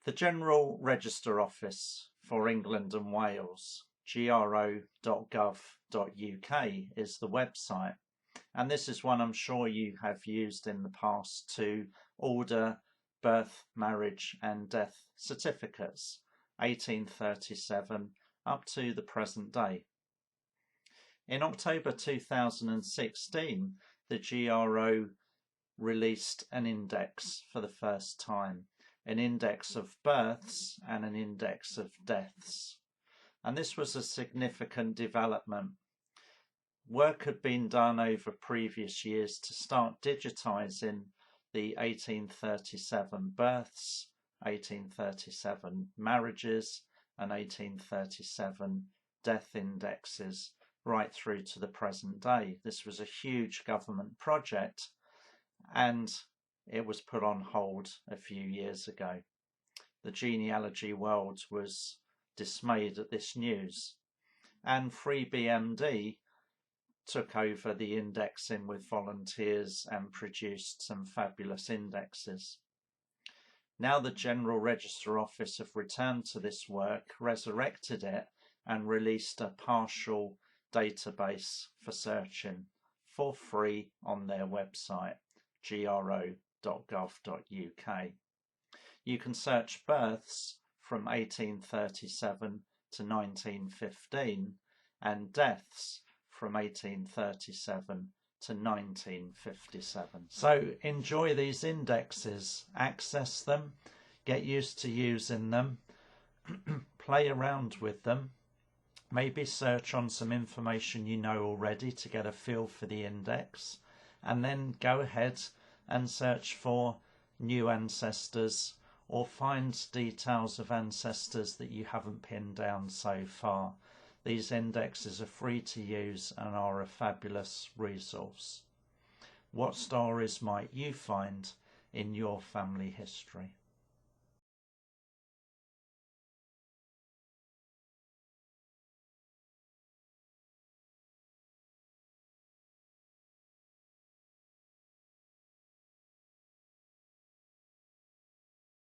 The General Register Office for England and Wales, gro.gov.uk, is the website, and this is one I'm sure you have used in the past to order birth, marriage and death certificates, 1837 up to the present day. In October 2016, the GRO released an index for the first time, an index of births and an index of deaths. And this was a significant development. Work had been done over previous years to start digitising the 1837 births, 1837 marriages and 1837 death indexes right through to the present day. This was a huge government project and it was put on hold a few years ago. The genealogy world was dismayed at this news, and FreeBMD took over the indexing with volunteers and produced some fabulous indexes. Now the General Register Office have returned to this work, resurrected it and released a partial database for searching for free on their website, gro.gov.uk. You can search births from 1837 to 1915 and deaths from 1837 to 1957. So enjoy these indexes, access them, get used to using them, play around with them, maybe search on some information you know already to get a feel for the index, and then go ahead and search for new ancestors or find details of ancestors that you haven't pinned down so far. These indexes are free to use and are a fabulous resource. What stories might you find in your family history?